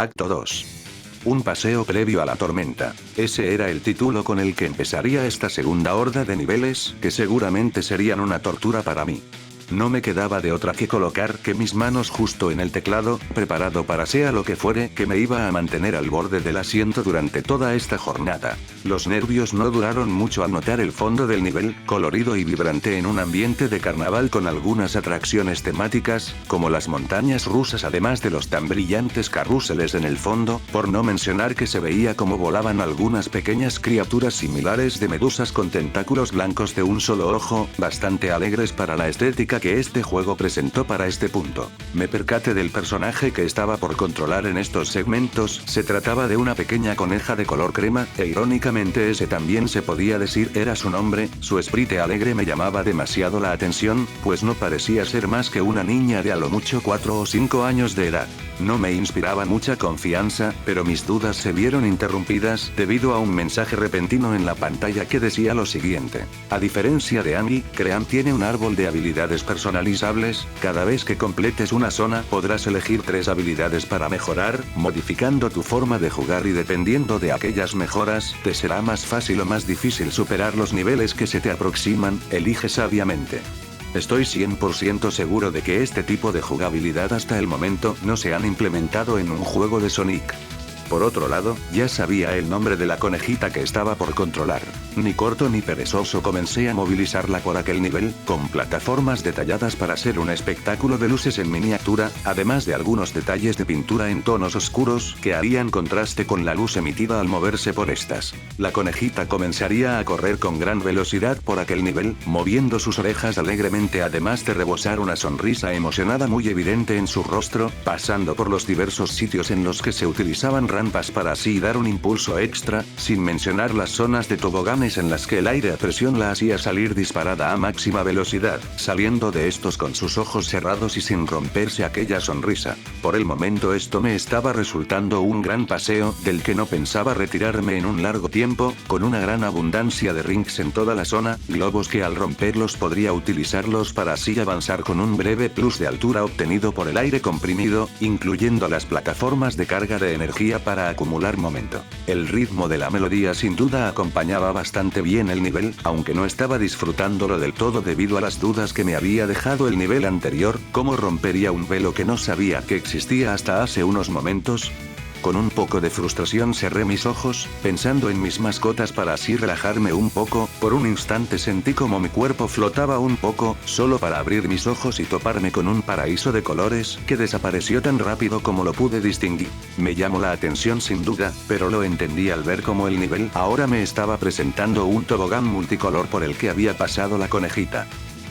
Acto 2. Un paseo previo a la tormenta. Ese era el título con el que empezaría esta segunda horda de niveles, que seguramente serían una tortura para mí. No me quedaba de otra que colocar que mis manos justo en el teclado, preparado para sea lo que fuere que me iba a mantener al borde del asiento durante toda esta jornada. Los nervios no duraron mucho al notar el fondo del nivel, colorido y vibrante en un ambiente de carnaval con algunas atracciones temáticas, como las montañas rusas además de los tan brillantes carruseles en el fondo, por no mencionar que se veía como volaban algunas pequeñas criaturas similares de medusas con tentáculos blancos de un solo ojo, bastante alegres para la estética que este juego presentó para este punto. Me percaté del personaje que estaba por controlar en estos segmentos, se trataba de una pequeña coneja de color crema, e irónicamente ese también se podía decir era su nombre. Su esprite alegre me llamaba demasiado la atención, pues no parecía ser más que una niña de a lo mucho 4 o 5 años de edad. No me inspiraba mucha confianza, pero mis dudas se vieron interrumpidas debido a un mensaje repentino en la pantalla que decía lo siguiente. A diferencia de Angie, Cream tiene un árbol de habilidades personalizables. Cada vez que completes una zona podrás elegir 3 habilidades para mejorar, modificando tu forma de jugar y dependiendo de aquellas mejoras, te será más fácil o más difícil superar los niveles que se te aproximan. Elige sabiamente. Estoy 100% seguro de que este tipo de jugabilidad hasta el momento no se han implementado en un juego de Sonic. Por otro lado, ya sabía el nombre de la conejita que estaba por controlar. Ni corto ni perezoso comencé a movilizarla por aquel nivel, con plataformas detalladas para ser un espectáculo de luces en miniatura, además de algunos detalles de pintura en tonos oscuros que harían contraste con la luz emitida al moverse por estas. La conejita comenzaría a correr con gran velocidad por aquel nivel, moviendo sus orejas alegremente además de rebosar una sonrisa emocionada muy evidente en su rostro, pasando por los diversos sitios en los que se utilizaban rampas para así dar un impulso extra, sin mencionar las zonas de toboganes en las que el aire a presión la hacía salir disparada a máxima velocidad, saliendo de estos con sus ojos cerrados y sin romperse aquella sonrisa. Por el momento esto me estaba resultando un gran paseo, del que no pensaba retirarme en un largo tiempo, con una gran abundancia de rings en toda la zona, globos que al romperlos podría utilizarlos para así avanzar con un breve plus de altura obtenido por el aire comprimido, incluyendo las plataformas de carga de energía para acumular momento. El ritmo de la melodía sin duda acompañaba bastante bien el nivel, aunque no estaba disfrutándolo del todo debido a las dudas que me había dejado el nivel anterior. ¿Cómo rompería un velo que no sabía que existía hasta hace unos momentos? Con un poco de frustración cerré mis ojos, pensando en mis mascotas para así relajarme un poco. Por un instante sentí como mi cuerpo flotaba un poco, solo para abrir mis ojos y toparme con un paraíso de colores, que desapareció tan rápido como lo pude distinguir. Me llamó la atención sin duda, pero lo entendí al ver cómo el nivel ahora me estaba presentando un tobogán multicolor por el que había pasado la conejita.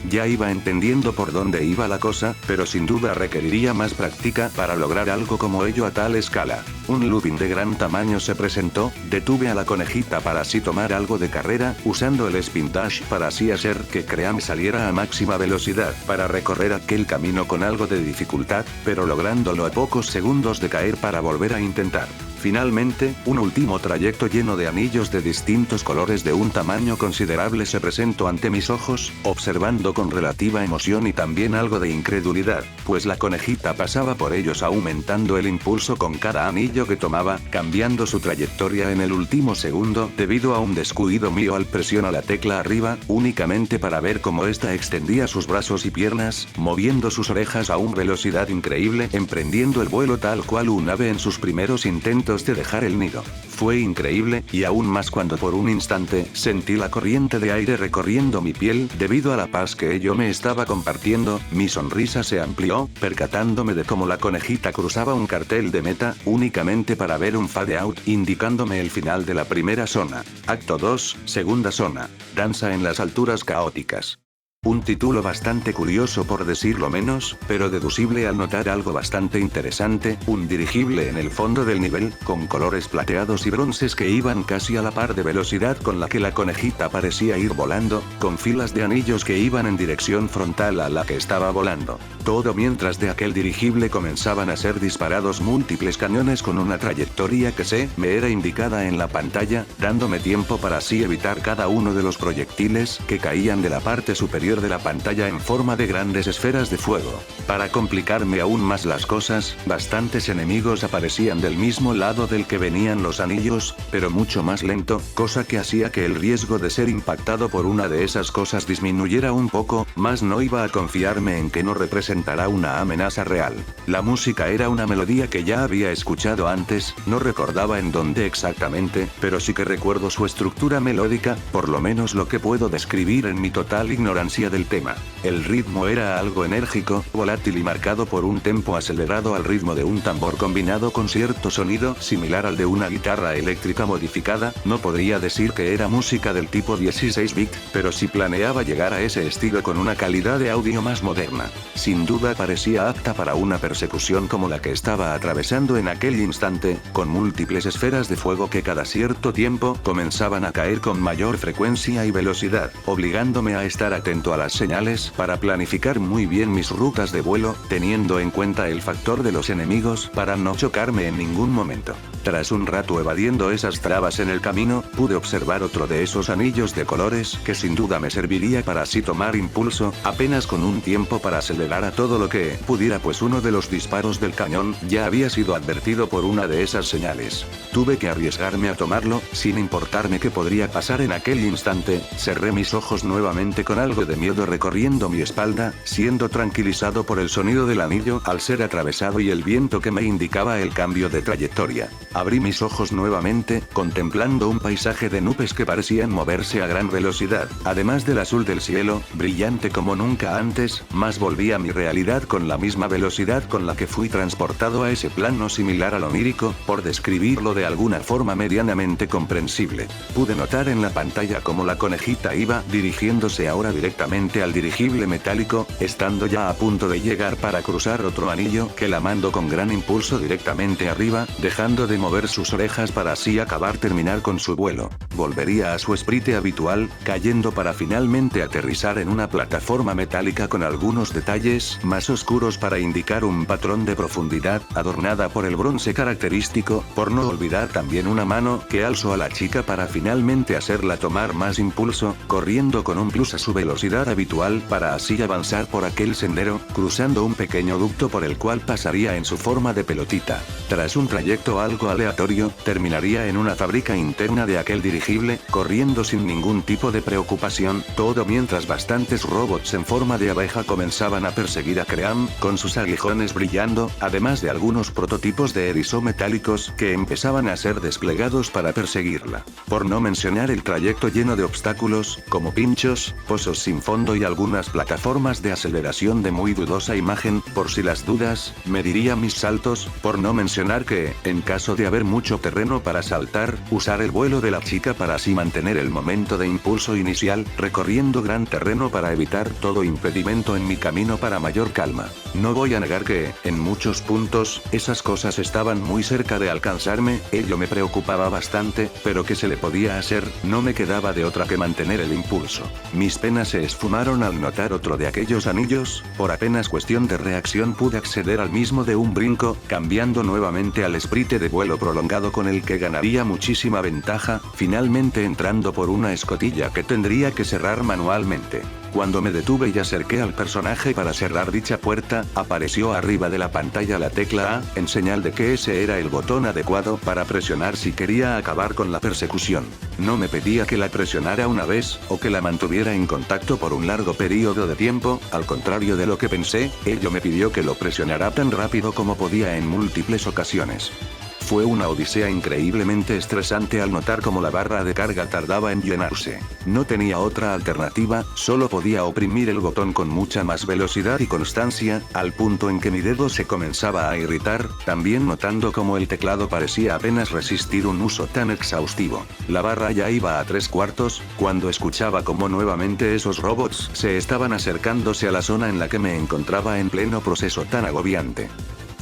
Ya iba entendiendo por dónde iba la cosa, pero sin duda requeriría más práctica para lograr algo como ello a tal escala. Un looping de gran tamaño se presentó, detuve a la conejita para así tomar algo de carrera, usando el spin dash para así hacer que Cream saliera a máxima velocidad para recorrer aquel camino con algo de dificultad, pero lográndolo a pocos segundos de caer para volver a intentar. Finalmente, un último trayecto lleno de anillos de distintos colores de un tamaño considerable se presentó ante mis ojos, observando con relativa emoción y también algo de incredulidad, pues la conejita pasaba por ellos aumentando el impulso con cada anillo que tomaba, cambiando su trayectoria en el último segundo debido a un descuido mío al presionar la tecla arriba, únicamente para ver cómo ésta extendía sus brazos y piernas, moviendo sus orejas a una velocidad increíble, emprendiendo el vuelo tal cual un ave en sus primeros intentos de dejar el nido. Fue increíble, y aún más cuando por un instante sentí la corriente de aire recorriendo mi piel debido a la paz que ello me estaba compartiendo. Mi sonrisa se amplió, percatándome de cómo la conejita cruzaba un cartel de meta, únicamente para ver un fade out indicándome el final de la primera zona. Acto 2, segunda zona. Danza en las alturas caóticas. Un título bastante curioso por decirlo menos, pero deducible al notar algo bastante interesante, un dirigible en el fondo del nivel, con colores plateados y bronces que iban casi a la par de velocidad con la que la conejita parecía ir volando, con filas de anillos que iban en dirección frontal a la que estaba volando. Todo mientras de aquel dirigible comenzaban a ser disparados múltiples cañones con una trayectoria que me era indicada en la pantalla, dándome tiempo para así evitar cada uno de los proyectiles que caían de la parte superior interior de la pantalla en forma de grandes esferas de fuego. Para complicarme aún más las cosas, bastantes enemigos aparecían del mismo lado del que venían los anillos, pero mucho más lento, cosa que hacía que el riesgo de ser impactado por una de esas cosas disminuyera un poco, mas no iba a confiarme en que no representará una amenaza real. La música era una melodía que ya había escuchado antes, no recordaba en dónde exactamente, pero sí que recuerdo su estructura melódica, por lo menos lo que puedo describir en mi total ignorancia del tema. El ritmo era algo enérgico, volátil y marcado por un tempo acelerado al ritmo de un tambor combinado con cierto sonido similar al de una guitarra eléctrica modificada. No podría decir que era música del tipo 16-bit, pero sí planeaba llegar a ese estilo con una calidad de audio más moderna. Sin duda parecía apta para una persecución como la que estaba atravesando en aquel instante, con múltiples esferas de fuego que cada cierto tiempo comenzaban a caer con mayor frecuencia y velocidad, obligándome a estar atento a las señales para planificar muy bien mis rutas de vuelo, teniendo en cuenta el factor de los enemigos para no chocarme en ningún momento. Tras un rato evadiendo esas trabas en el camino, pude observar otro de esos anillos de colores que sin duda me serviría para así tomar impulso, apenas con un tiempo para acelerar a todo lo que pudiera, pues uno de los disparos del cañón ya había sido advertido por una de esas señales. Tuve que arriesgarme a tomarlo, sin importarme qué podría pasar en aquel instante. Cerré mis ojos nuevamente con algo de miedo recorriendo mi espalda, siendo tranquilizado por el sonido del anillo al ser atravesado y el viento que me indicaba el cambio de trayectoria. Abrí mis ojos nuevamente, contemplando un paisaje de nubes que parecían moverse a gran velocidad, además del azul del cielo, brillante como nunca antes, mas volví a mi realidad con la misma velocidad con la que fui transportado a ese plano similar al onírico, por describirlo de alguna forma medianamente comprensible. Pude notar en la pantalla cómo la conejita iba dirigiéndose ahora directamente al dirigible metálico, estando ya a punto de llegar para cruzar otro anillo que la mandó con gran impulso directamente arriba, dejando de mover sus orejas para así acabar terminar con su vuelo. Volvería a su esprite habitual, cayendo para finalmente aterrizar en una plataforma metálica con algunos detalles más oscuros para indicar un patrón de profundidad, adornada por el bronce característico, por no olvidar también una mano que alzó a la chica para finalmente hacerla tomar más impulso, corriendo con un plus a su velocidad habitual para así avanzar por aquel sendero, cruzando un pequeño ducto por el cual pasaría en su forma de pelotita. Tras un trayecto algo aleatorio, terminaría en una fábrica interna de aquel dirigible, corriendo sin ningún tipo de preocupación, todo mientras bastantes robots en forma de abeja comenzaban a perseguir a Cream, con sus aguijones brillando, además de algunos prototipos de erizo metálicos que empezaban a ser desplegados para perseguirla. Por no mencionar el trayecto lleno de obstáculos, como pinchos, pozos sin fondo y algunas plataformas de aceleración de muy dudosa imagen. Por si las dudas, mediría mis saltos, por no mencionar que, en caso de haber mucho terreno para saltar, usar el vuelo de la chica para así mantener el momento de impulso inicial, recorriendo gran terreno para evitar todo impedimento en mi camino para mayor calma. No voy a negar que, en muchos puntos, esas cosas estaban muy cerca de alcanzarme, ello me preocupaba bastante, pero ¿qué se le podía hacer? No me quedaba de otra que mantener el impulso. Mis penas se esfumaron al notar otro de aquellos anillos, por apenas cuestión de reacción pude acceder al mismo de un brinco, cambiando nuevamente al sprite de vuelo prolongado con el que ganaría muchísima ventaja, finalmente entrando por una escotilla que tendría que cerrar manualmente. Cuando me detuve y acerqué al personaje para cerrar dicha puerta, apareció arriba de la pantalla la tecla A, en señal de que ese era el botón adecuado para presionar si quería acabar con la persecución. No me pedía que la presionara una vez, o que la mantuviera en contacto por un largo periodo de tiempo, al contrario de lo que pensé, ello me pidió que lo presionara tan rápido como podía en múltiples ocasiones. Fue una odisea increíblemente estresante al notar cómo la barra de carga tardaba en llenarse. No tenía otra alternativa, solo podía oprimir el botón con mucha más velocidad y constancia, al punto en que mi dedo se comenzaba a irritar, también notando cómo el teclado parecía apenas resistir un uso tan exhaustivo. La barra ya iba a 3/4, cuando escuchaba cómo nuevamente esos robots se estaban acercándose a la zona en la que me encontraba en pleno proceso tan agobiante.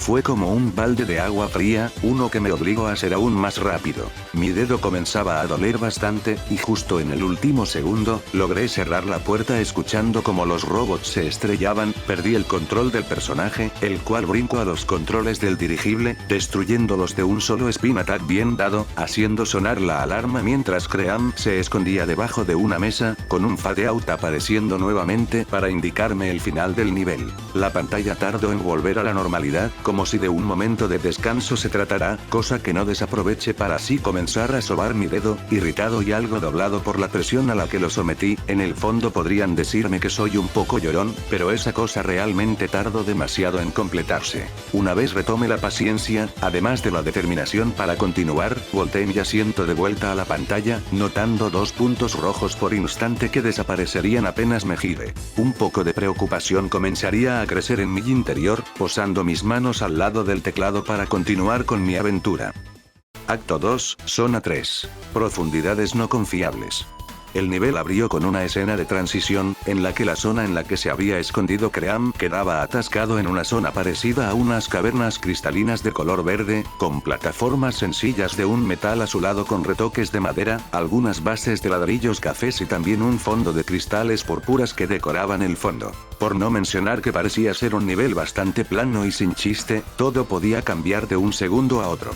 Fue como un balde de agua fría, uno que me obligó a ser aún más rápido. Mi dedo comenzaba a doler bastante, y justo en el último segundo, logré cerrar la puerta escuchando como los robots se estrellaban, perdí el control del personaje, el cual brincó a los controles del dirigible, destruyéndolos de un solo spin attack bien dado, haciendo sonar la alarma mientras Cream se escondía debajo de una mesa, con un fade out apareciendo nuevamente para indicarme el final del nivel. La pantalla tardó en volver a la normalidad, como si de un momento de descanso se tratara, cosa que no desaproveché para así comenzar a sobar mi dedo, irritado y algo doblado por la presión a la que lo sometí. En el fondo podrían decirme que soy un poco llorón, pero esa cosa realmente tardó demasiado en completarse. Una vez retome la paciencia, además de la determinación para continuar, volteé mi asiento de vuelta a la pantalla, notando 2 puntos rojos por instante que desaparecerían apenas me gire. Un poco de preocupación comenzaría a crecer en mi interior, posando mis manos al lado del teclado para continuar con mi aventura. Acto 2, Zona 3. Profundidades no confiables. El nivel abrió con una escena de transición, en la que la zona en la que se había escondido Cream quedaba atascado en una zona parecida a unas cavernas cristalinas de color verde, con plataformas sencillas de un metal azulado con retoques de madera, algunas bases de ladrillos cafés y también un fondo de cristales púrpuras que decoraban el fondo. Por no mencionar que parecía ser un nivel bastante plano y sin chiste, todo podía cambiar de un segundo a otro.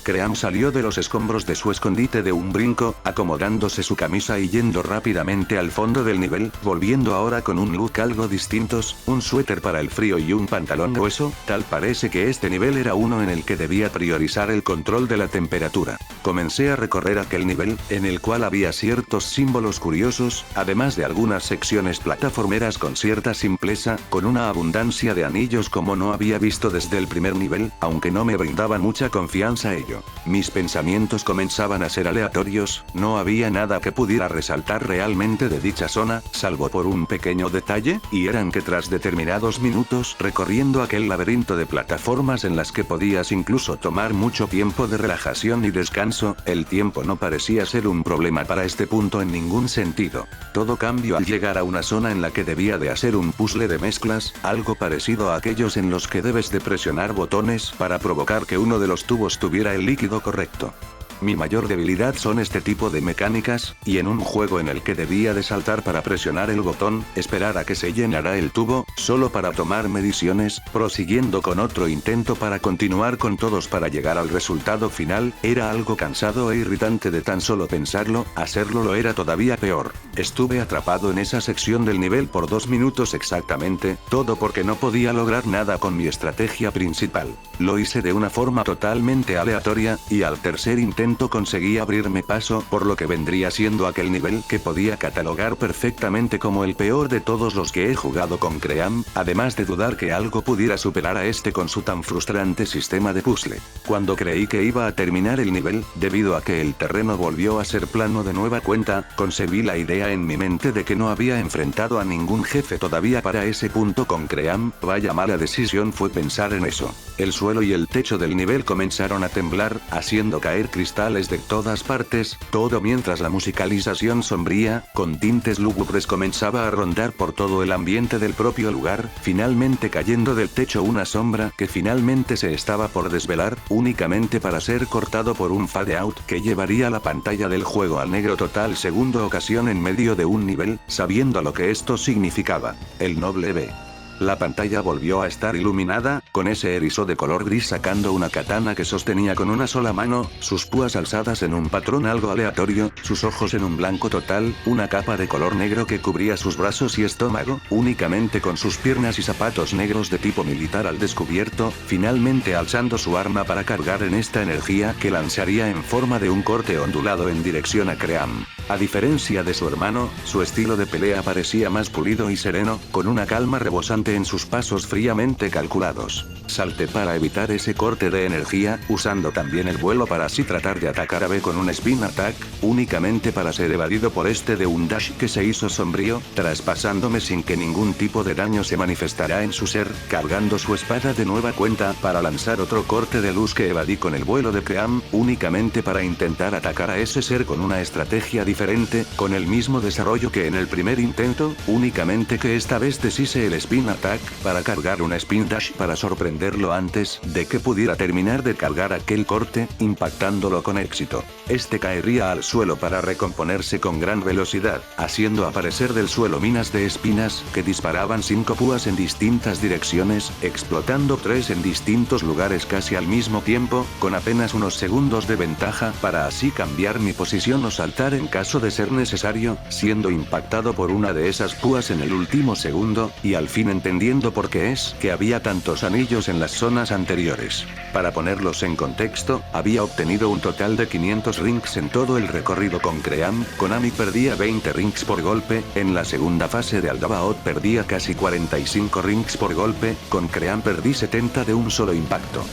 Cream salió de los escombros de su escondite de un brinco, acomodándose su camisa y yendo rápidamente al fondo del nivel, volviendo ahora con un look algo distintos, un suéter para el frío y un pantalón grueso. Tal parece que este nivel era uno en el que debía priorizar el control de la temperatura. Comencé a recorrer aquel nivel, en el cual había ciertos símbolos curiosos, además de algunas secciones plataformeras con cierta simpleza, con una abundancia de anillos como no había visto desde el primer nivel, aunque no me brindaban mucha confianza ello. Mis pensamientos comenzaban a ser aleatorios, no había nada que pudiera resaltar realmente de dicha zona, salvo por un pequeño detalle, y eran que tras determinados minutos recorriendo aquel laberinto de plataformas en las que podías incluso tomar mucho tiempo de relajación y descanso, el tiempo no parecía ser un problema para este punto en ningún sentido. Todo cambió al llegar a una zona en la que debía de hacer un puzzle de mezclas, algo parecido a aquellos en los que debes de presionar botones para provocar que uno de los tubos tuviera el líquido correcto. Mi mayor debilidad son este tipo de mecánicas, y en un juego en el que debía de saltar para presionar el botón, esperar a que se llenara el tubo, solo para tomar mediciones, prosiguiendo con otro intento para continuar con todos para llegar al resultado final, era algo cansado e irritante de tan solo pensarlo, hacerlo lo era todavía peor. Estuve atrapado en esa sección del nivel por 2 minutos exactamente, todo porque no podía lograr nada con mi estrategia principal. Lo hice de una forma totalmente aleatoria, y al tercer intento conseguí abrirme paso por lo que vendría siendo aquel nivel que podía catalogar perfectamente como el peor de todos los que he jugado con Cream, además de dudar que algo pudiera superar a este con su tan frustrante sistema de puzzle. Cuando creí que iba a terminar el nivel, debido a que el terreno volvió a ser plano de nueva cuenta, concebí la idea en mi mente de que no había enfrentado a ningún jefe todavía para ese punto con Cream. Vaya mala decisión fue pensar en eso. El suelo y el techo del nivel comenzaron a temblar, haciendo caer cristales de todas partes, todo mientras la musicalización sombría, con tintes lúgubres comenzaba a rondar por todo el ambiente del propio lugar, finalmente cayendo del techo una sombra que finalmente se estaba por desvelar, únicamente para ser cortado por un fade out que llevaría la pantalla del juego al negro total segunda ocasión en medio de un nivel, sabiendo lo que esto significaba. El noble B. La pantalla volvió a estar iluminada, con ese erizo de color gris sacando una katana que sostenía con una sola mano, sus púas alzadas en un patrón algo aleatorio, sus ojos en un blanco total, una capa de color negro que cubría sus brazos y estómago, únicamente con sus piernas y zapatos negros de tipo militar al descubierto, finalmente alzando su arma para cargar en esta energía que lanzaría en forma de un corte ondulado en dirección a Cream. A diferencia de su hermano, su estilo de pelea parecía más pulido y sereno, con una calma rebosante en sus pasos fríamente calculados. Salté para evitar ese corte de energía, usando también el vuelo para así tratar de atacar a B con un spin attack, únicamente para ser evadido por este de un dash que se hizo sombrío, traspasándome sin que ningún tipo de daño se manifestara en su ser, cargando su espada de nueva cuenta para lanzar otro corte de luz que evadí con el vuelo de Cream, únicamente para intentar atacar a ese ser con una estrategia diferente, con el mismo desarrollo que en el primer intento, únicamente que esta vez deshice el spin attack attack, para cargar un spin dash para sorprenderlo antes de que pudiera terminar de cargar aquel corte, impactándolo con éxito. Este caería al suelo para recomponerse con gran velocidad, haciendo aparecer del suelo minas de espinas que disparaban 5 púas en distintas direcciones, explotando 3 en distintos lugares casi al mismo tiempo, con apenas unos segundos de ventaja para así cambiar mi posición o saltar en caso de ser necesario, siendo impactado por una de esas púas en el último segundo, y al fin entendiendo por qué es que había tantos anillos en las zonas anteriores. Para ponerlos en contexto, había obtenido un total de 500 rings en todo el recorrido con Cream. Konami perdía 20 rings por golpe, en la segunda fase de Aldabaoth perdía casi 45 rings por golpe, con Cream perdí 70 de un solo impacto.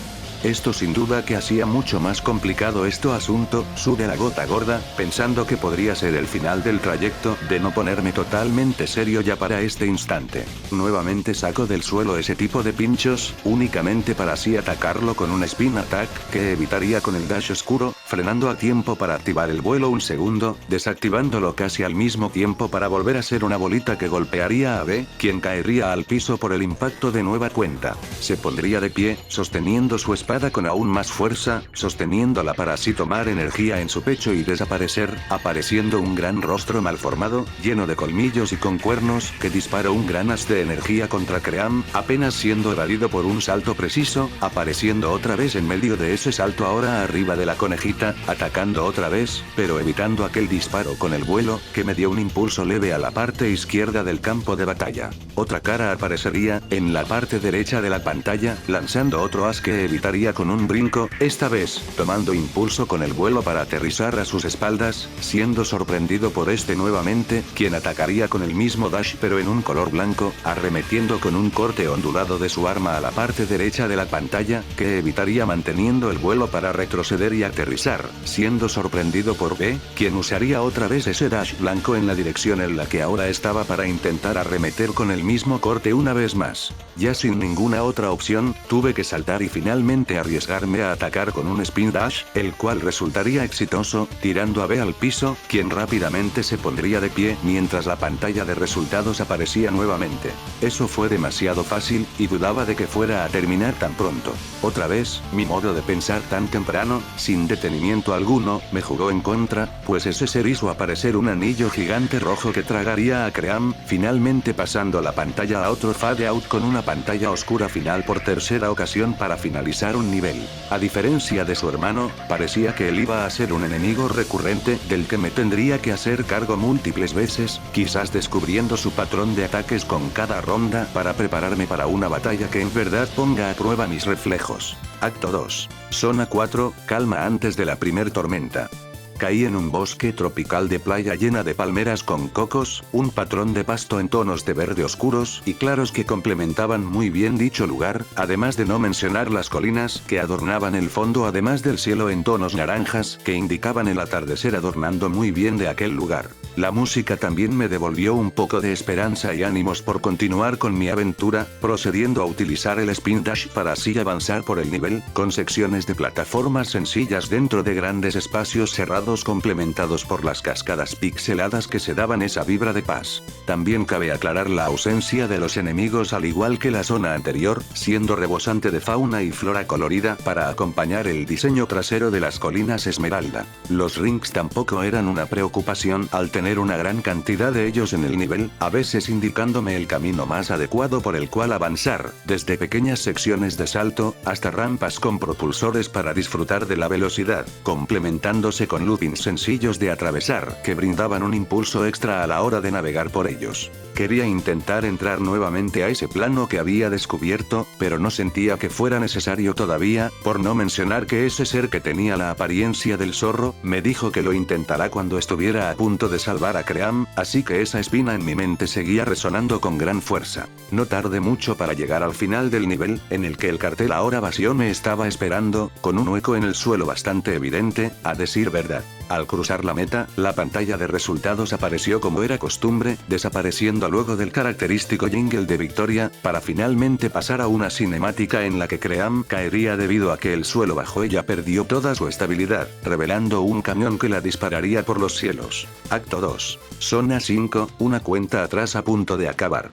Esto sin duda que hacía mucho más complicado este asunto, sudé la gota gorda, pensando que podría ser el final del trayecto, de no ponerme totalmente serio ya para este instante. Nuevamente saco del suelo ese tipo de pinchos, únicamente para así atacarlo con un spin attack, que evitaría con el dash oscuro, frenando a tiempo para activar el vuelo un segundo, desactivándolo casi al mismo tiempo para volver a ser una bolita que golpearía a B, quien caería al piso por el impacto de nueva cuenta. Se pondría de pie, sosteniendo su espada con aún más fuerza, sosteniéndola para así tomar energía en su pecho y desaparecer, apareciendo un gran rostro malformado, lleno de colmillos y con cuernos, que disparó un gran haz de energía contra Cream, apenas siendo evadido por un salto preciso, apareciendo otra vez en medio de ese salto ahora arriba de la conejita, atacando otra vez, pero evitando aquel disparo con el vuelo, que me dio un impulso leve a la parte izquierda del campo de batalla. Otra cara aparecería, en la parte derecha de la pantalla, lanzando otro haz que evitaría con un brinco, esta vez, tomando impulso con el vuelo para aterrizar a sus espaldas, siendo sorprendido por este nuevamente, quien atacaría con el mismo dash pero en un color blanco, arremetiendo con un corte ondulado de su arma a la parte derecha de la pantalla, que evitaría manteniendo el vuelo para retroceder y aterrizar, siendo sorprendido por B, quien usaría otra vez ese dash blanco en la dirección en la que ahora estaba para intentar arremeter con el mismo corte una vez más. Ya sin ninguna otra opción, tuve que saltar y finalmente arriesgarme a atacar con un spin dash, el cual resultaría exitoso, tirando a B al piso, quien rápidamente se pondría de pie mientras la pantalla de resultados aparecía nuevamente. Eso fue demasiado fácil, y dudaba de que fuera a terminar tan pronto. Otra vez, mi modo de pensar tan temprano, sin detenimiento alguno, me jugó en contra, pues ese ser hizo aparecer un anillo gigante rojo que tragaría a Cream, finalmente pasando la pantalla a otro fade out con una pantalla oscura final por tercera ocasión para finalizar un nivel. A diferencia de su hermano, parecía que él iba a ser un enemigo recurrente, del que me tendría que hacer cargo múltiples veces, quizás descubriendo su patrón de ataques con cada ronda para prepararme para una batalla que en verdad ponga a prueba mis reflejos. Acto 2. Zona 4, calma antes de la primer tormenta. Caí en un bosque tropical de playa llena de palmeras con cocos, un patrón de pasto en tonos de verde oscuros y claros que complementaban muy bien dicho lugar, además de no mencionar las colinas que adornaban el fondo, además del cielo en tonos naranjas que indicaban el atardecer adornando muy bien de aquel lugar. La música también me devolvió un poco de esperanza y ánimos por continuar con mi aventura, procediendo a utilizar el spin dash para así avanzar por el nivel, con secciones de plataformas sencillas dentro de grandes espacios cerrados complementados por las cascadas pixeladas que se daban esa vibra de paz. También cabe aclarar la ausencia de los enemigos al igual que la zona anterior, siendo rebosante de fauna y flora colorida para acompañar el diseño trasero de las colinas Esmeralda. Los rings tampoco eran una preocupación al tener una gran cantidad de ellos en el nivel, a veces indicándome el camino más adecuado por el cual avanzar, desde pequeñas secciones de salto, hasta rampas con propulsores para disfrutar de la velocidad, complementándose con luz sencillos de atravesar, que brindaban un impulso extra a la hora de navegar por ellos. Quería intentar entrar nuevamente a ese plano que había descubierto, pero no sentía que fuera necesario todavía, por no mencionar que ese ser que tenía la apariencia del zorro, me dijo que lo intentará cuando estuviera a punto de salvar a Cream, así que esa espina en mi mente seguía resonando con gran fuerza. No tardé mucho para llegar al final del nivel, en el que el cartel ahora vacío me estaba esperando, con un hueco en el suelo bastante evidente, a decir verdad. Al cruzar la meta, la pantalla de resultados apareció como era costumbre, desapareciendo luego del característico jingle de victoria, para finalmente pasar a una cinemática en la que Cream caería debido a que el suelo bajo ella perdió toda su estabilidad, revelando un camión que la dispararía por los cielos. Acto 2. Zona 5, una cuenta atrás a punto de acabar.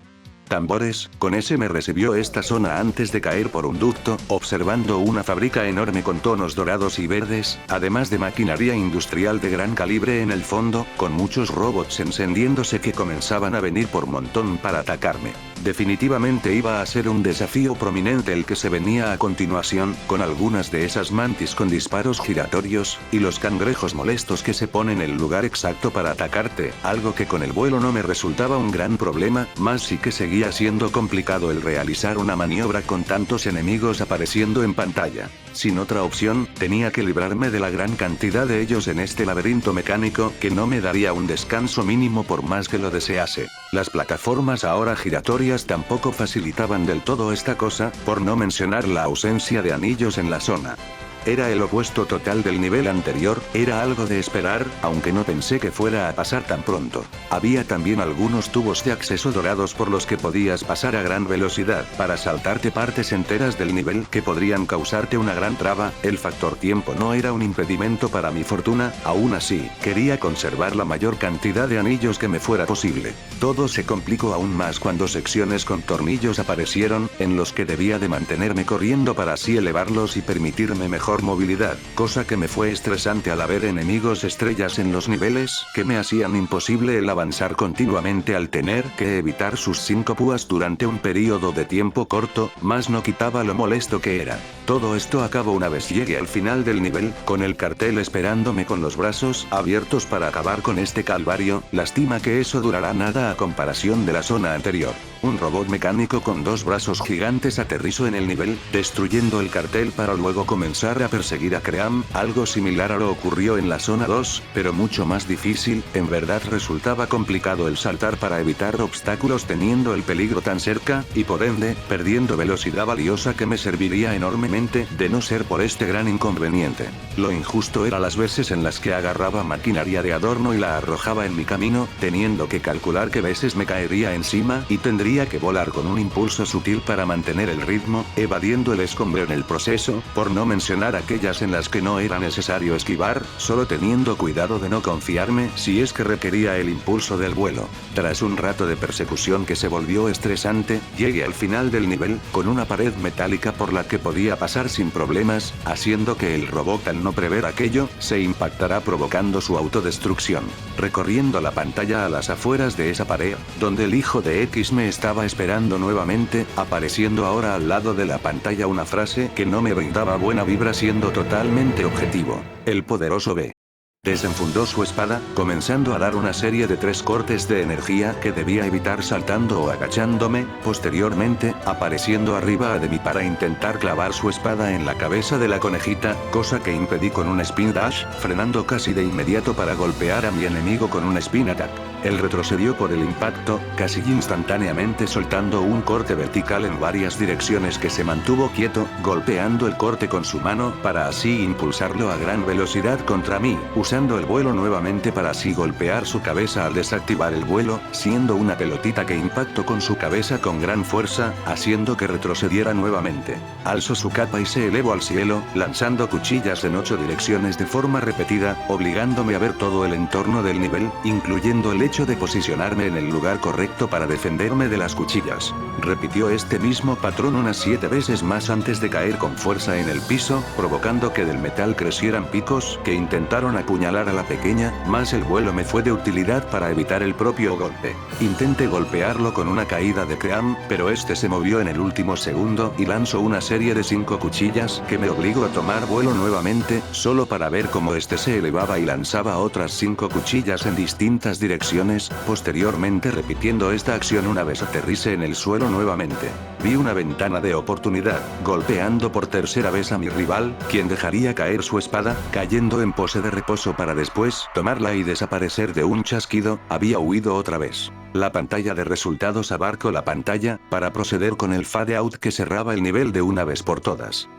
Tambores, con ese me recibió esta zona antes de caer por un ducto, observando una fábrica enorme con tonos dorados y verdes, además de maquinaria industrial de gran calibre en el fondo, con muchos robots encendiéndose que comenzaban a venir por montón para atacarme. Definitivamente iba a ser un desafío prominente el que se venía a continuación, con algunas de esas mantis con disparos giratorios, y los cangrejos molestos que se ponen el lugar exacto para atacarte, algo que con el vuelo no me resultaba un gran problema, más sí que seguía siendo complicado el realizar una maniobra con tantos enemigos apareciendo en pantalla. Sin otra opción, tenía que librarme de la gran cantidad de ellos en este laberinto mecánico que no me daría un descanso mínimo por más que lo desease. Las plataformas ahora giratorias tampoco facilitaban del todo esta cosa, por no mencionar la ausencia de anillos en la zona. Era el opuesto total del nivel anterior, era algo de esperar, aunque no pensé que fuera a pasar tan pronto. Había también algunos tubos de acceso dorados por los que podías pasar a gran velocidad para saltarte partes enteras del nivel que podrían causarte una gran traba. El factor tiempo no era un impedimento para mi fortuna, aún así, quería conservar la mayor cantidad de anillos que me fuera posible. Todo se complicó aún más cuando secciones con tornillos aparecieron, en los que debía de mantenerme corriendo para así elevarlos y permitirme mejor movilidad, cosa que me fue estresante al haber enemigos estrellas en los niveles que me hacían imposible el avanzar continuamente al tener que evitar sus 5 púas durante un periodo de tiempo corto, más no quitaba lo molesto que era. Todo esto acabó una vez llegué al final del nivel, con el cartel esperándome con los brazos abiertos para acabar con este calvario. Lástima que eso durará nada a comparación de la zona anterior. Un robot mecánico con 2 brazos gigantes aterrizó en el nivel, destruyendo el cartel para luego comenzar a perseguir a Cream. Algo similar a lo ocurrió en la zona 2, pero mucho más difícil. En verdad resultaba complicado el saltar para evitar obstáculos teniendo el peligro tan cerca, y por ende, perdiendo velocidad valiosa que me serviría enormemente, de no ser por este gran inconveniente. Lo injusto era las veces en las que agarraba maquinaria de adorno y la arrojaba en mi camino, teniendo que calcular qué veces me caería encima, y tendría que volar con un impulso sutil para mantener el ritmo, evadiendo el escombro en el proceso, por no mencionar aquellas en las que no era necesario esquivar, solo teniendo cuidado de no confiarme si es que requería el impulso del vuelo. Tras un rato de persecución que se volvió estresante, llegué al final del nivel, con una pared metálica por la que podía pasar sin problemas, haciendo que el robot al no prever aquello, se impactara provocando su autodestrucción. Recorriendo la pantalla a las afueras de esa pared, donde el hijo de X me estaba esperando nuevamente, apareciendo ahora al lado de la pantalla una frase que no me brindaba buena vibra siendo totalmente objetivo. El poderoso B. Desenfundó su espada, comenzando a dar una serie de 3 cortes de energía que debía evitar saltando o agachándome, posteriormente, apareciendo arriba de mí para intentar clavar su espada en la cabeza de la conejita, cosa que impedí con un spin dash, frenando casi de inmediato para golpear a mi enemigo con un spin attack. Él retrocedió por el impacto, casi instantáneamente soltando un corte vertical en varias direcciones que se mantuvo quieto, golpeando el corte con su mano para así impulsarlo a gran velocidad contra mí, usando el vuelo nuevamente para así golpear su cabeza al desactivar el vuelo, siendo una pelotita que impactó con su cabeza con gran fuerza, haciendo que retrocediera nuevamente. Alzó su capa y se elevó al cielo, lanzando cuchillas en 8 direcciones de forma repetida, obligándome a ver todo el entorno del nivel, incluyendo el hecho de posicionarme en el lugar correcto para defenderme de las cuchillas. Repitió este mismo patrón unas 7 veces más antes de caer con fuerza en el piso, provocando que del metal crecieran picos que intentaron apuñalar a la pequeña, más el vuelo me fue de utilidad para evitar el propio golpe. Intenté golpearlo con una caída de Cream, pero este se movió en el último segundo y lanzó una serie de 5 cuchillas que me obligó a tomar vuelo nuevamente, solo para ver cómo este se elevaba y lanzaba otras 5 cuchillas en distintas direcciones, posteriormente repitiendo esta acción una vez aterrice en el suelo nuevamente. Vi una ventana de oportunidad, golpeando por tercera vez a mi rival, quien dejaría caer su espada, cayendo en pose de reposo para después tomarla y desaparecer de un chasquido. Había huido otra vez. La pantalla de resultados abarcó la pantalla, para proceder con el fade out que cerraba el nivel de una vez por todas.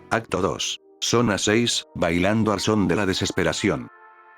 Acto 2. Zona 6, bailando al son de la desesperación.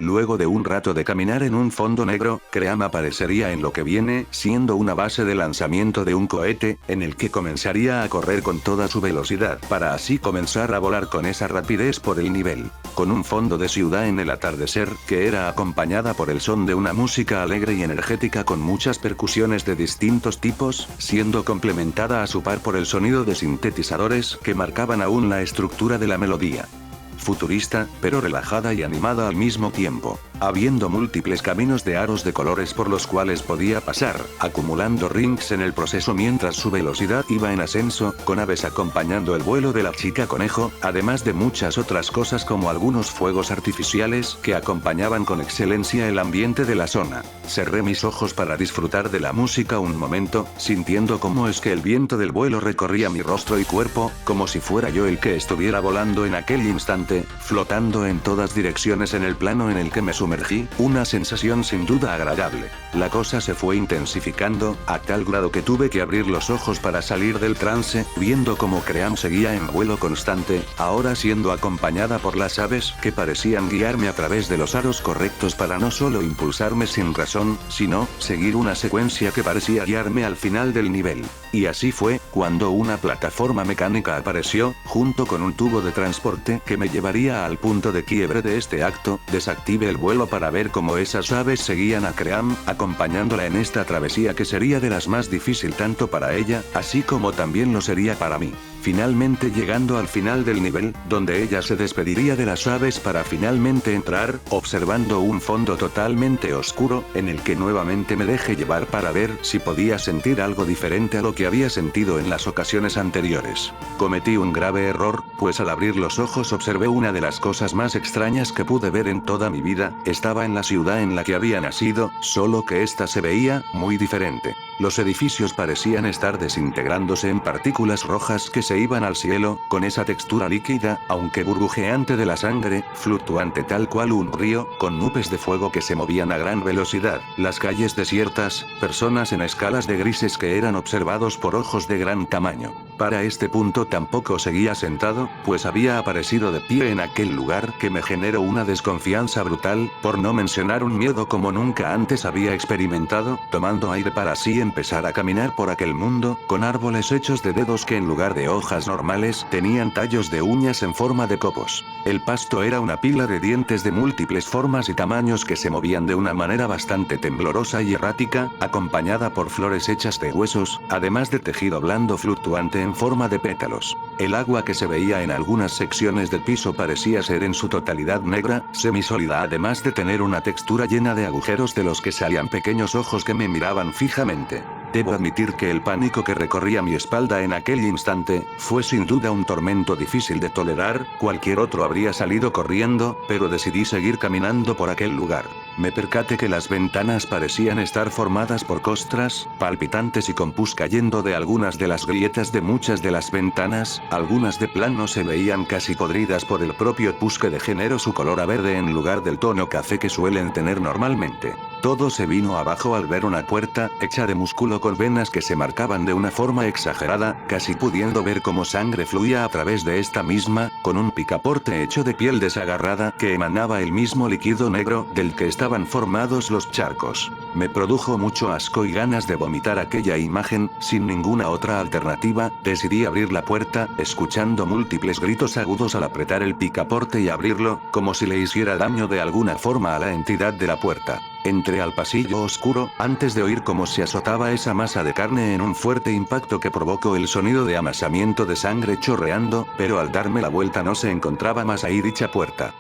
Luego de un rato de caminar en un fondo negro, Cream aparecería en lo que viene siendo una base de lanzamiento de un cohete, en el que comenzaría a correr con toda su velocidad, para así comenzar a volar con esa rapidez por el nivel. Con un fondo de ciudad en el atardecer, que era acompañada por el son de una música alegre y energética con muchas percusiones de distintos tipos, siendo complementada a su par por el sonido de sintetizadores que marcaban aún la estructura de la melodía. Futurista, pero relajada y animada al mismo tiempo, habiendo múltiples caminos de aros de colores por los cuales podía pasar, acumulando rings en el proceso mientras su velocidad iba en ascenso, con aves acompañando el vuelo de la chica conejo, además de muchas otras cosas como algunos fuegos artificiales que acompañaban con excelencia el ambiente de la zona. Cerré mis ojos para disfrutar de la música un momento, sintiendo cómo es que el viento del vuelo recorría mi rostro y cuerpo, como si fuera yo el que estuviera volando en aquel instante, flotando en todas direcciones en el plano en el que me sumergí, una sensación sin duda agradable. La cosa se fue intensificando, a tal grado que tuve que abrir los ojos para salir del trance, viendo cómo Cream seguía en vuelo constante, ahora siendo acompañada por las aves que parecían guiarme a través de los aros correctos para no solo impulsarme sin razón, sino seguir una secuencia que parecía guiarme al final del nivel. Y así fue, cuando una plataforma mecánica apareció, junto con un tubo de transporte que me llevaría al punto de quiebre de este acto. Desactive el vuelo para ver cómo esas aves seguían a Cream, acompañándola en esta travesía que sería de las más difícil tanto para ella, así como también lo sería para mí. Finalmente llegando al final del nivel, donde ella se despediría de las aves para finalmente entrar, observando un fondo totalmente oscuro, en el que nuevamente me dejé llevar para ver si podía sentir algo diferente a lo que había sentido en las ocasiones anteriores. Cometí un grave error, pues al abrir los ojos observé una de las cosas más extrañas que pude ver en toda mi vida. Estaba en la ciudad en la que había nacido, solo que esta se veía muy diferente. Los edificios parecían estar desintegrándose en partículas rojas que se iban al cielo, con esa textura líquida, aunque burbujeante de la sangre, fluctuante tal cual un río, con nubes de fuego que se movían a gran velocidad, las calles desiertas, personas en escalas de grises que eran observados por ojos de gran tamaño. Para este punto tampoco seguía sentado, pues había aparecido de pie en aquel lugar que me generó una desconfianza brutal, por no mencionar un miedo como nunca antes había experimentado, tomando aire para así empezar a caminar por aquel mundo, con árboles hechos de dedos que en lugar de hojas normales tenían tallos de uñas en forma de copos. El pasto era una pila de dientes de múltiples formas y tamaños que se movían de una manera bastante temblorosa y errática, acompañada por flores hechas de huesos, además de tejido blando fluctuante en forma de pétalos. El agua que se veía en algunas secciones del piso parecía ser en su totalidad negra, semisólida, además de tener una textura llena de agujeros de los que salían pequeños ojos que me miraban fijamente. Debo admitir que el pánico que recorría mi espalda en aquel instante, fue sin duda un tormento difícil de tolerar. Cualquier otro habría salido corriendo, pero decidí seguir caminando por aquel lugar. Me percaté que las ventanas parecían estar formadas por costras palpitantes y con pus cayendo de algunas de las grietas de muchas de las ventanas, algunas de plano se veían casi podridas por el propio pus que degeneró su color a verde en lugar del tono café que suelen tener normalmente. Todo se vino abajo al ver una puerta, hecha de músculo con venas que se marcaban de una forma exagerada, casi pudiendo ver cómo sangre fluía a través de esta misma, con un picaporte hecho de piel desagarrada que emanaba el mismo líquido negro del que estaban formados los charcos. Me produjo mucho asco y ganas de vomitar aquella imagen. Sin ninguna otra alternativa, decidí abrir la puerta, escuchando múltiples gritos agudos al apretar el picaporte y abrirlo, como si le hiciera daño de alguna forma a la entidad de la puerta. Entré al pasillo oscuro, antes de oír cómo se azotaba esa masa de carne en un fuerte impacto que provocó el sonido de amasamiento de sangre chorreando, pero al darme la vuelta no se encontraba más ahí dicha puerta.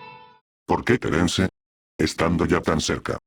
¿Por qué Terence? Estando ya tan cerca.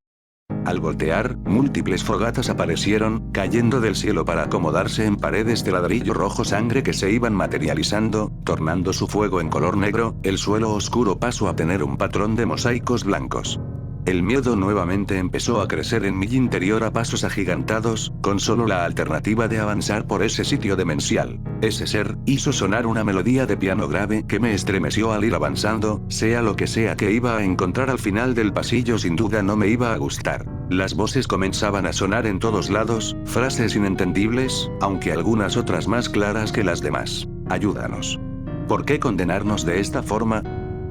Al voltear, múltiples fogatas aparecieron, cayendo del cielo para acomodarse en paredes de ladrillo rojo sangre que se iban materializando, tornando su fuego en color negro. El suelo oscuro pasó a tener un patrón de mosaicos blancos. El miedo nuevamente empezó a crecer en mi interior a pasos agigantados, con solo la alternativa de avanzar por ese sitio demencial. Ese ser hizo sonar una melodía de piano grave que me estremeció al ir avanzando. Sea lo que sea que iba a encontrar al final del pasillo, sin duda no me iba a gustar. Las voces comenzaban a sonar en todos lados, frases inentendibles, aunque algunas otras más claras que las demás. Ayúdanos. ¿Por qué condenarnos de esta forma?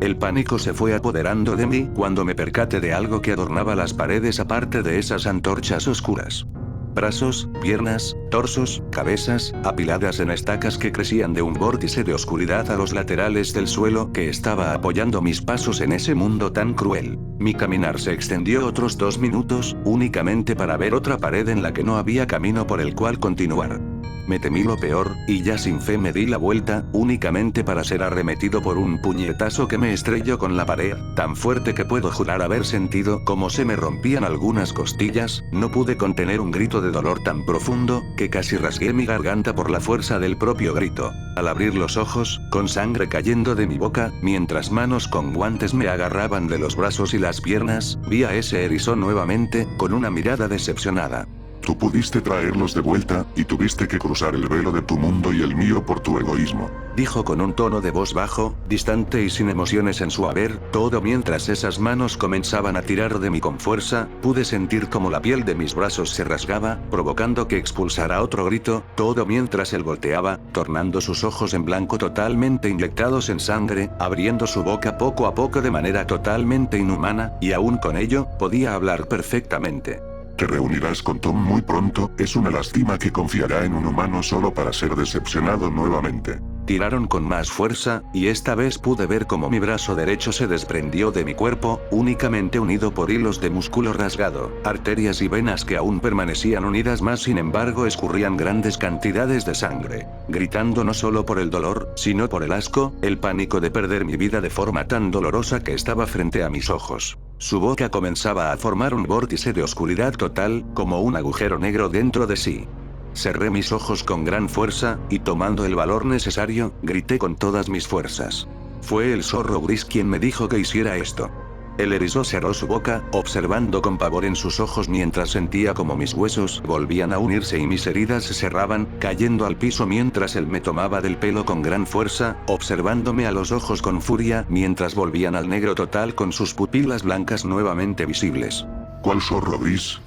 El pánico se fue apoderando de mí cuando me percaté de algo que adornaba las paredes aparte de esas antorchas oscuras. Brazos, piernas, torsos, cabezas, apiladas en estacas que crecían de un vórtice de oscuridad a los laterales del suelo que estaba apoyando mis pasos en ese mundo tan cruel. Mi caminar se extendió otros 2 minutos, únicamente para ver otra pared en la que no había camino por el cual continuar. Me temí lo peor, y ya sin fe me di la vuelta, únicamente para ser arremetido por un puñetazo que me estrelló con la pared, tan fuerte que puedo jurar haber sentido como se me rompían algunas costillas. No pude contener un grito de dolor tan profundo, que casi rasgué mi garganta por la fuerza del propio grito. Al abrir los ojos, con sangre cayendo de mi boca, mientras manos con guantes me agarraban de los brazos y las piernas, vi a ese erizo nuevamente, con una mirada decepcionada. Tú pudiste traerlos de vuelta, y tuviste que cruzar el velo de tu mundo y el mío por tu egoísmo. Dijo con un tono de voz bajo, distante y sin emociones en su haber, todo mientras esas manos comenzaban a tirar de mí con fuerza. Pude sentir como la piel de mis brazos se rasgaba, provocando que expulsara otro grito, todo mientras él volteaba, tornando sus ojos en blanco totalmente inyectados en sangre, abriendo su boca poco a poco de manera totalmente inhumana, y aún con ello, podía hablar perfectamente. Te reunirás con Tom muy pronto, es una lástima que confiará en un humano solo para ser decepcionado nuevamente. Tiraron con más fuerza, y esta vez pude ver cómo mi brazo derecho se desprendió de mi cuerpo, únicamente unido por hilos de músculo rasgado, arterias y venas que aún permanecían unidas, más sin embargo escurrían grandes cantidades de sangre. Gritando no solo por el dolor, sino por el asco, el pánico de perder mi vida de forma tan dolorosa que estaba frente a mis ojos. Su boca comenzaba a formar un vórtice de oscuridad total, como un agujero negro dentro de sí. Cerré mis ojos con gran fuerza, y tomando el valor necesario, grité con todas mis fuerzas. Fue el zorro gris quien me dijo que hiciera esto. El erizo cerró su boca, observando con pavor en sus ojos mientras sentía como mis huesos volvían a unirse y mis heridas se cerraban, cayendo al piso mientras él me tomaba del pelo con gran fuerza, observándome a los ojos con furia mientras volvían al negro total con sus pupilas blancas nuevamente visibles. ¿Cuál zorro gris?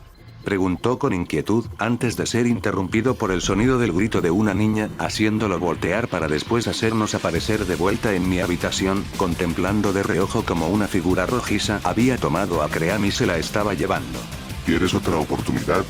Preguntó con inquietud, antes de ser interrumpido por el sonido del grito de una niña, haciéndolo voltear para después hacernos aparecer de vuelta en mi habitación, contemplando de reojo como una figura rojiza había tomado a Cream y se la estaba llevando. ¿Quieres otra oportunidad?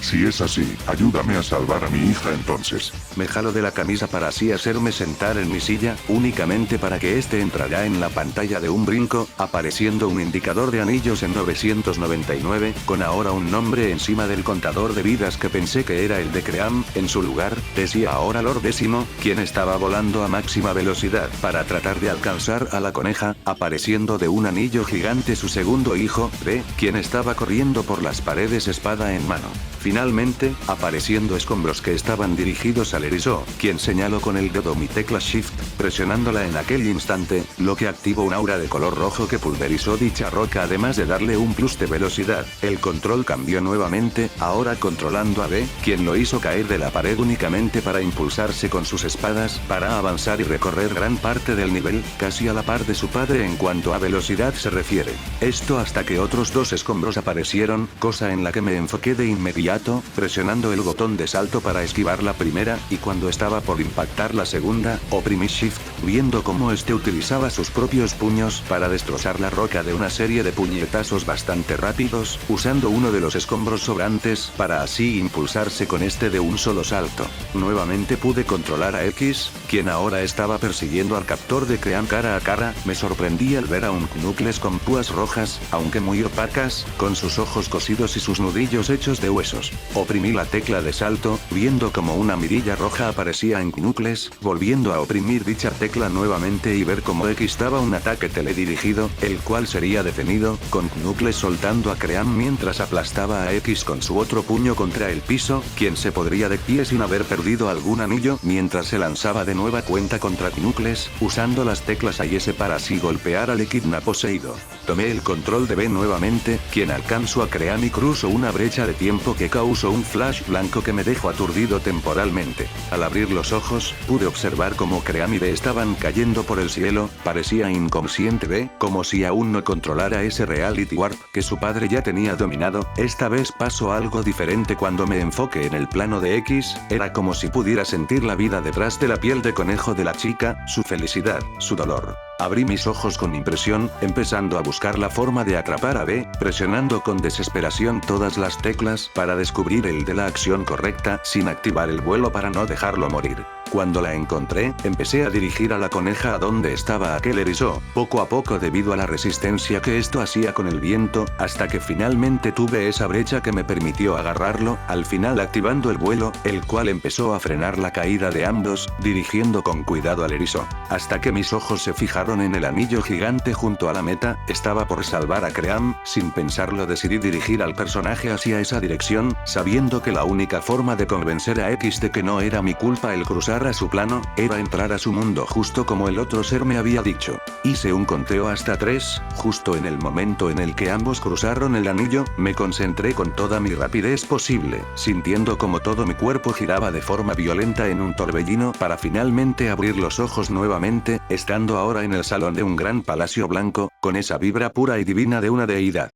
Si es así, ayúdame a salvar a mi hija entonces. Me jalo de la camisa para así hacerme sentar en mi silla, únicamente para que este entrara en la pantalla de un brinco, apareciendo un indicador de anillos en 999, con ahora un nombre encima del contador de vidas que pensé que era el de Cream. En su lugar, decía ahora Lord Décimo, quien estaba volando a máxima velocidad para tratar de alcanzar a la coneja, apareciendo de un anillo gigante su segundo hijo, B, quien estaba corriendo por las paredes espada en mano. Finalmente, apareciendo escombros que estaban dirigidos al erizo, quien señaló con el dedo mi tecla Shift, presionándola en aquel instante, lo que activó un aura de color rojo que pulverizó dicha roca además de darle un plus de velocidad. El control cambió nuevamente, ahora controlando a B, quien lo hizo caer de la pared únicamente para impulsarse con sus espadas, para avanzar y recorrer gran parte del nivel, casi a la par de su padre en cuanto a velocidad se refiere. Esto hasta que otros 2 escombros aparecieron, cosa en la que me enfoqué de inmediato, presionando el botón de salto para esquivar la primera, y cuando estaba por impactar la segunda, oprimí Shift, viendo cómo este utilizaba sus propios puños para destrozar la roca de una serie de puñetazos bastante rápidos, usando uno de los escombros sobrantes para así impulsarse con este de un solo salto. Nuevamente pude controlar a X, quien ahora estaba persiguiendo al captor de Cream cara a cara. Me sorprendí al ver a un Knuckles con púas rojas, aunque muy opacas, con sus ojos cosidos y sus nudillos hechos de huesos. Oprimí la tecla de salto, viendo como una mirilla roja aparecía en Knuckles, volviendo a oprimir dicha tecla nuevamente y ver cómo X daba un ataque teledirigido, el cual sería detenido, con Knuckles soltando a Cream mientras aplastaba a X con su otro puño contra el piso, quien se podría de pie sin haber perdido algún anillo, mientras se lanzaba de nueva cuenta contra Knuckles, usando las teclas A y S para así golpear al Echidna poseído. Tomé el control de B nuevamente, quien alcanzó a Cream y cruzó una brecha de tiempo que causó un flash blanco que me dejó aturdido temporalmente. Al abrir los ojos, pude observar cómo Cream y B estaban estaban cayendo por el cielo, parecía inconsciente de, como si aún no controlara ese reality warp que su padre ya tenía dominado. Esta vez pasó algo diferente cuando me enfoqué en el plano de X, era como si pudiera sentir la vida detrás de la piel de conejo de la chica, su felicidad, su dolor. Abrí mis ojos con impresión, empezando a buscar la forma de atrapar a B, presionando con desesperación todas las teclas para descubrir el de la acción correcta, sin activar el vuelo para no dejarlo morir. Cuando la encontré, empecé a dirigir a la coneja a donde estaba aquel erizo, poco a poco debido a la resistencia que esto hacía con el viento, hasta que finalmente tuve esa brecha que me permitió agarrarlo, al final activando el vuelo, el cual empezó a frenar la caída de ambos, dirigiendo con cuidado al erizo. Hasta que mis ojos se fijaron en el anillo gigante junto a la meta, estaba por salvar a Cream, sin pensarlo decidí dirigir al personaje hacia esa dirección, sabiendo que la única forma de convencer a X de que no era mi culpa el cruzar a su plano, era entrar a su mundo justo como el otro ser me había dicho. Hice un conteo hasta 3, justo en el momento en el que ambos cruzaron el anillo, me concentré con toda mi rapidez posible, sintiendo como todo mi cuerpo giraba de forma violenta en un torbellino para finalmente abrir los ojos nuevamente, estando ahora en el salón de un gran palacio blanco, con esa vibra pura y divina de una deidad.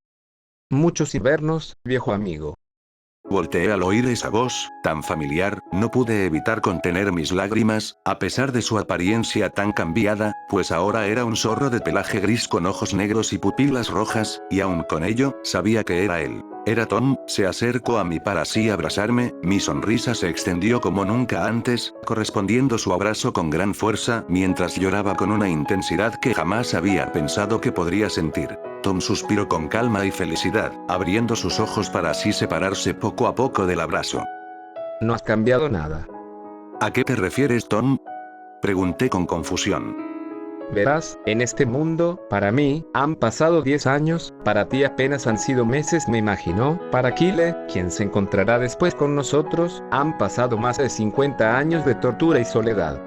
Muchos invernos, viejo amigo. Volteé al oír esa voz, tan familiar, no pude evitar contener mis lágrimas, a pesar de su apariencia tan cambiada, pues ahora era un zorro de pelaje gris con ojos negros y pupilas rojas, y aun con ello, sabía que era él. Era Tom, se acercó a mí para así abrazarme, mi sonrisa se extendió como nunca antes, correspondiendo su abrazo con gran fuerza, mientras lloraba con una intensidad que jamás había pensado que podría sentir. Tom suspiró con calma y felicidad, abriendo sus ojos para así separarse poco a poco del abrazo. No has cambiado nada. ¿A qué te refieres, Tom? Pregunté con confusión. Verás, en este mundo, para mí, han pasado 10 años, para ti apenas han sido meses me imagino, para Kyle, quien se encontrará después con nosotros, han pasado más de 50 años de tortura y soledad.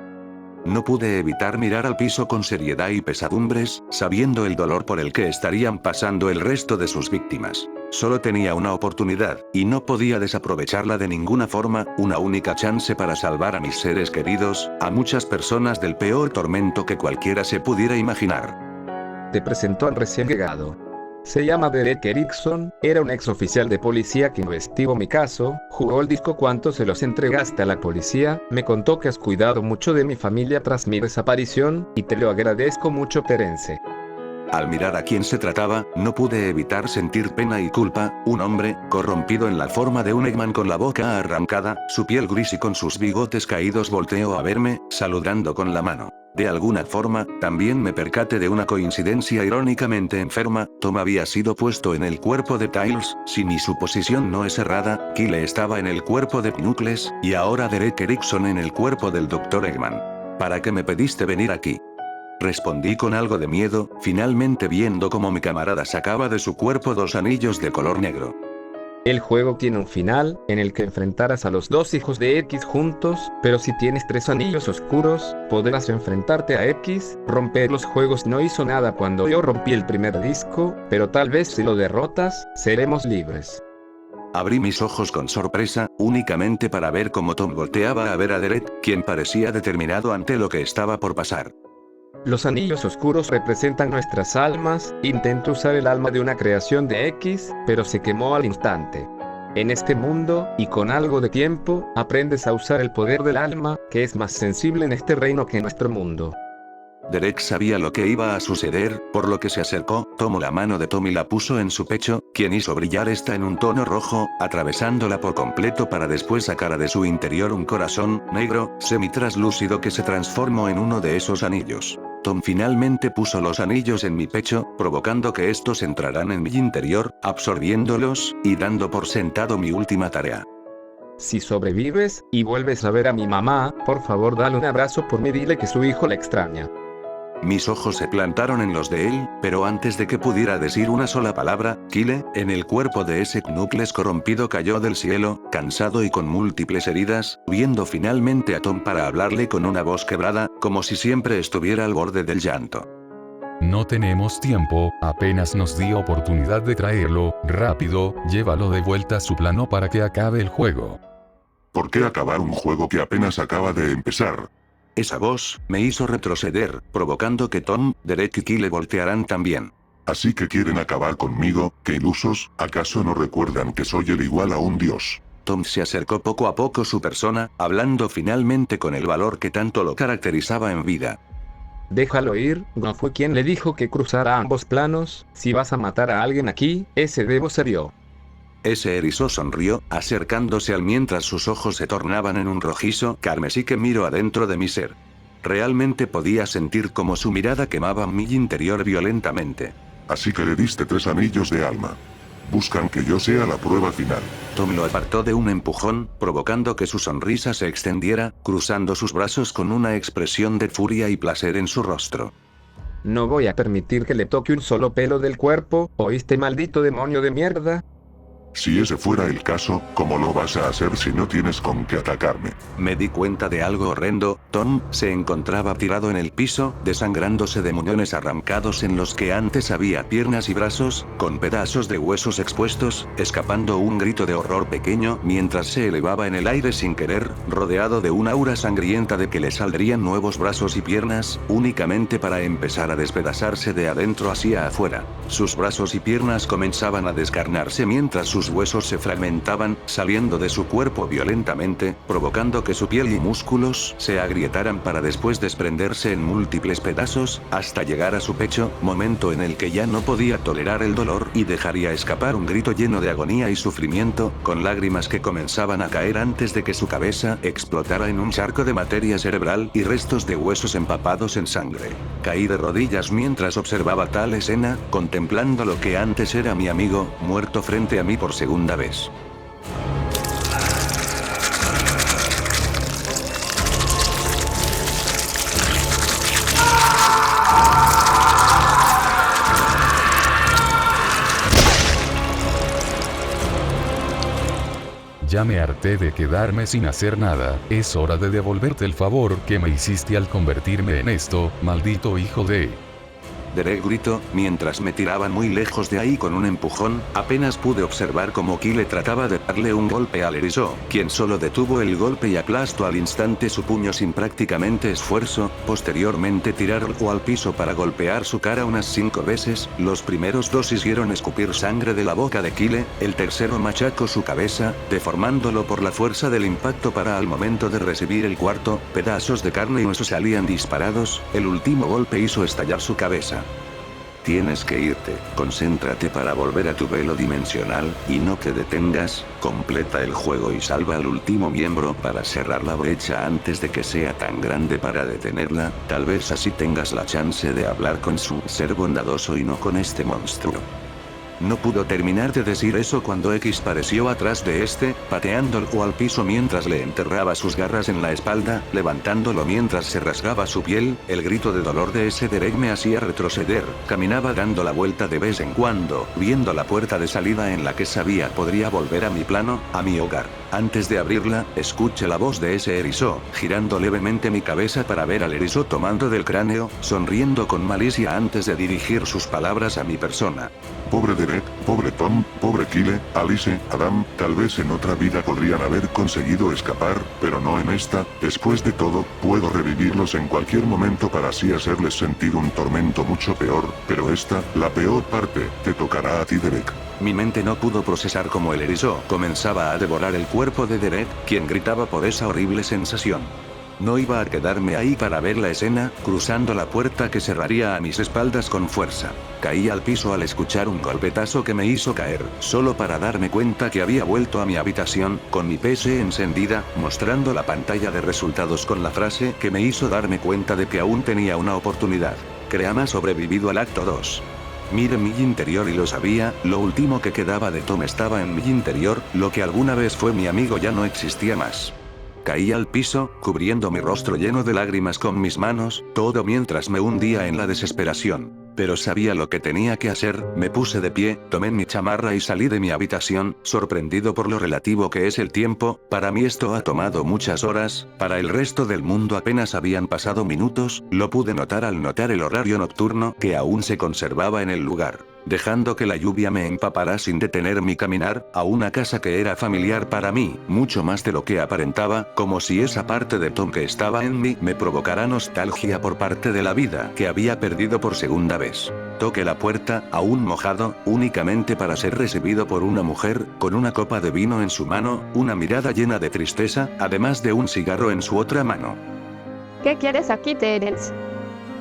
No pude evitar mirar al piso con seriedad y pesadumbres, sabiendo el dolor por el que estarían pasando el resto de sus víctimas. Solo tenía una oportunidad, y no podía desaprovecharla de ninguna forma, una única chance para salvar a mis seres queridos, a muchas personas del peor tormento que cualquiera se pudiera imaginar. Te presentó al recién llegado. Se llama Derek Erickson, era un ex oficial de policía que investigó mi caso, jugó el disco cuánto se los entregaste a la policía, me contó que has cuidado mucho de mi familia tras mi desaparición, y te lo agradezco mucho, Terence. Al mirar a quién se trataba, no pude evitar sentir pena y culpa, un hombre, corrompido en la forma de un Eggman con la boca arrancada, su piel gris y con sus bigotes caídos volteó a verme, saludando con la mano. De alguna forma, también me percaté de una coincidencia irónicamente enferma, Tom había sido puesto en el cuerpo de Tails, si mi suposición no es errada, Kyle estaba en el cuerpo de Knuckles, y ahora Derek Erickson en el cuerpo del Dr. Eggman. ¿Para qué me pediste venir aquí? Respondí con algo de miedo, finalmente viendo cómo mi camarada sacaba de su cuerpo 2 anillos de color negro. El juego tiene un final, en el que enfrentarás a los 2 hijos de X juntos, pero si tienes 3 anillos oscuros, podrás enfrentarte a X. Romper los juegos no hizo nada cuando yo rompí el primer disco, pero tal vez si lo derrotas, seremos libres. Abrí mis ojos con sorpresa, únicamente para ver cómo Tom volteaba a ver a Derek, quien parecía determinado ante lo que estaba por pasar. Los anillos oscuros representan nuestras almas, intento usar el alma de una creación de X, pero se quemó al instante. En este mundo, y con algo de tiempo, aprendes a usar el poder del alma, que es más sensible en este reino que en nuestro mundo. Derek sabía lo que iba a suceder, por lo que se acercó, tomó la mano de Tom y la puso en su pecho, quien hizo brillar esta en un tono rojo, atravesándola por completo para después sacar de su interior un corazón negro, semi-traslúcido que se transformó en uno de esos anillos. Tom finalmente puso los anillos en mi pecho, provocando que estos entraran en mi interior, absorbiéndolos, y dando por sentado mi última tarea. Si sobrevives, y vuelves a ver a mi mamá, por favor dale un abrazo por mí, dile que su hijo la extraña. Mis ojos se plantaron en los de él, pero antes de que pudiera decir una sola palabra, Kyle, en el cuerpo de ese Knuckles corrompido cayó del cielo, cansado y con múltiples heridas, viendo finalmente a Tom para hablarle con una voz quebrada, como si siempre estuviera al borde del llanto. No tenemos tiempo, apenas nos dio oportunidad de traerlo, rápido, llévalo de vuelta a su plano para que acabe el juego. ¿Por qué acabar un juego que apenas acaba de empezar? Esa voz me hizo retroceder, provocando que Tom, Derek y Kyle voltearan también. Así que quieren acabar conmigo, ¿qué ilusos? ¿Acaso no recuerdan que soy el igual a un dios? Tom se acercó poco a poco su persona, hablando finalmente con el valor que tanto lo caracterizaba en vida. Déjalo ir, no fue quien le dijo que cruzara ambos planos. Si vas a matar a alguien aquí, ese debo ser yo. Ese erizo sonrió, acercándose al mientras sus ojos se tornaban en un rojizo carmesí que miró adentro de mi ser. Realmente podía sentir como su mirada quemaba mi interior violentamente. Así que le diste 3 anillos de alma. Buscan que yo sea la prueba final. Tom lo apartó de un empujón, provocando que su sonrisa se extendiera, cruzando sus brazos con una expresión de furia y placer en su rostro. No voy a permitir que le toque un solo pelo del cuerpo, ¿oíste, maldito demonio de mierda? Si ese fuera el caso, ¿cómo lo vas a hacer si no tienes con qué atacarme? Me di cuenta de algo horrendo. Tom se encontraba tirado en el piso, desangrándose de muñones arrancados en los que antes había piernas y brazos, con pedazos de huesos expuestos, escapando un grito de horror pequeño mientras se elevaba en el aire sin querer, rodeado de una aura sangrienta de que le saldrían nuevos brazos y piernas, únicamente para empezar a despedazarse de adentro hacia afuera. Sus brazos y piernas comenzaban a descarnarse mientras sus huesos se fragmentaban, saliendo de su cuerpo violentamente, provocando que su piel y músculos se agrietaran para después desprenderse en múltiples pedazos, hasta llegar a su pecho, momento en el que ya no podía tolerar el dolor y dejaría escapar un grito lleno de agonía y sufrimiento, con lágrimas que comenzaban a caer antes de que su cabeza explotara en un charco de materia cerebral y restos de huesos empapados en sangre. Caí de rodillas mientras observaba tal escena, contemplando lo que antes era mi amigo, muerto frente a mí por segunda vez. Ya me harté de quedarme sin hacer nada, es hora de devolverte el favor que me hiciste al convertirme en esto, maldito hijo de... Derek gritó, mientras me tiraban muy lejos de ahí con un empujón. Apenas pude observar cómo Kyle trataba de darle un golpe al erizo, quien solo detuvo el golpe y aplastó al instante su puño sin prácticamente esfuerzo, posteriormente tirarlo al piso para golpear su cara unas 5 veces. Los primeros 2 hicieron escupir sangre de la boca de Kyle, el tercero machacó su cabeza, deformándolo por la fuerza del impacto para al momento de recibir el cuarto, pedazos de carne y hueso salían disparados, el último golpe hizo estallar su cabeza. Tienes que irte, concéntrate para volver a tu velo dimensional, y no te detengas, completa el juego y salva al último miembro para cerrar la brecha antes de que sea tan grande para detenerla, tal vez así tengas la chance de hablar con su ser bondadoso y no con este monstruo. No pudo terminar de decir eso cuando X pareció atrás de este, pateándolo al piso mientras le enterraba sus garras en la espalda, levantándolo mientras se rasgaba su piel. El grito de dolor de ese Derek me hacía retroceder. Caminaba dando la vuelta de vez en cuando, viendo la puerta de salida en la que sabía podría volver a mi plano, a mi hogar. Antes de abrirla, escuché la voz de ese erizo, girando levemente mi cabeza para ver al erizo tomando del cráneo, sonriendo con malicia antes de dirigir sus palabras a mi persona. Pobre Derek, pobre Tom, pobre Kyle, Alice, Adam, tal vez en otra vida podrían haber conseguido escapar, pero no en esta. Después de todo, puedo revivirlos en cualquier momento para así hacerles sentir un tormento mucho peor, pero esta, la peor parte, te tocará a ti, Derek. Mi mente no pudo procesar cómo el erizo comenzaba a devorar el cuerpo de Derek, quien gritaba por esa horrible sensación. No iba a quedarme ahí para ver la escena, cruzando la puerta que cerraría a mis espaldas con fuerza. Caí al piso al escuchar un golpetazo que me hizo caer, solo para darme cuenta que había vuelto a mi habitación, con mi PC encendida, mostrando la pantalla de resultados con la frase que me hizo darme cuenta de que aún tenía una oportunidad. Creama sobrevivido al acto 2. Miré mi interior y lo sabía, lo último que quedaba de Tom estaba en mi interior, lo que alguna vez fue mi amigo ya no existía más. Caí al piso, cubriendo mi rostro lleno de lágrimas con mis manos, todo mientras me hundía en la desesperación. Pero sabía lo que tenía que hacer, me puse de pie, tomé mi chamarra y salí de mi habitación, sorprendido por lo relativo que es el tiempo. Para mí esto ha tomado muchas horas, para el resto del mundo apenas habían pasado minutos, lo pude notar al notar el horario nocturno que aún se conservaba en el lugar. dejando que la lluvia me empapara sin detener mi caminar, a una casa que era familiar para mí, mucho más de lo que aparentaba, como si esa parte de Tom que estaba en mí me provocara nostalgia por parte de la vida que había perdido por segunda vez. Toqué la puerta, aún mojado, únicamente para ser recibido por una mujer, con una copa de vino en su mano, una mirada llena de tristeza, además de un cigarro en su otra mano. ¿Qué quieres aquí, Terence?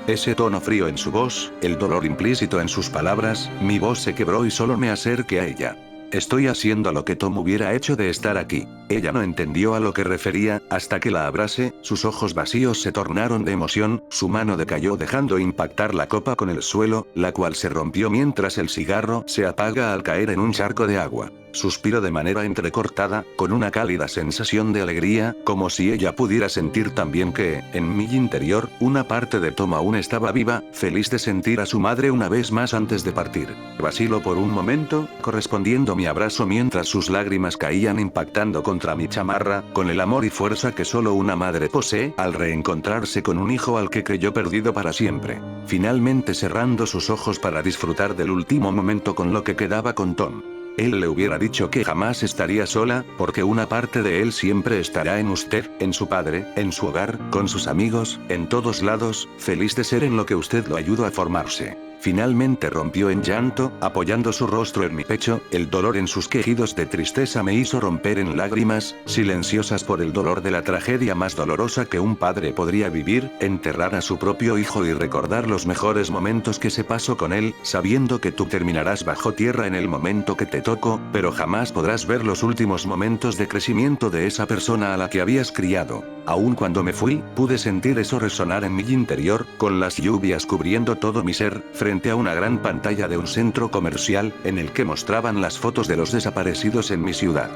Ese tono frío en su voz, el dolor implícito en sus palabras, mi voz se quebró y solo me acerqué a ella. Estoy haciendo lo que Tom hubiera hecho de estar aquí. Ella no entendió a lo que refería, hasta que la abracé, sus ojos vacíos se tornaron de emoción, su mano decayó dejando impactar la copa con el suelo, la cual se rompió mientras el cigarro se apaga al caer en un charco de agua. Suspiro de manera entrecortada, con una cálida sensación de alegría, como si ella pudiera sentir también que, en mi interior, una parte de Tom aún estaba viva, feliz de sentir a su madre una vez más antes de partir. Vaciló por un momento, correspondiendo mi abrazo mientras sus lágrimas caían impactando contra mi chamarra, con el amor y fuerza que solo una madre posee al reencontrarse con un hijo al que creyó perdido para siempre. Finalmente cerrando sus ojos para disfrutar del último momento con lo que quedaba con Tom. Él le hubiera dicho que jamás estaría sola, porque una parte de él siempre estará en usted, en su padre, en su hogar, con sus amigos, en todos lados, feliz de ser en lo que usted lo ayudó a formarse. Finalmente rompió en llanto, apoyando su rostro en mi pecho, el dolor en sus quejidos de tristeza me hizo romper en lágrimas, silenciosas por el dolor de la tragedia más dolorosa que un padre podría vivir, enterrar a su propio hijo y recordar los mejores momentos que se pasó con él, sabiendo que tú terminarás bajo tierra en el momento que te tocó, pero jamás podrás ver los últimos momentos de crecimiento de esa persona a la que habías criado. Aun cuando me fui, pude sentir eso resonar en mi interior, con las lluvias cubriendo todo mi ser, frente a una gran pantalla de un centro comercial, en el que mostraban las fotos de los desaparecidos en mi ciudad.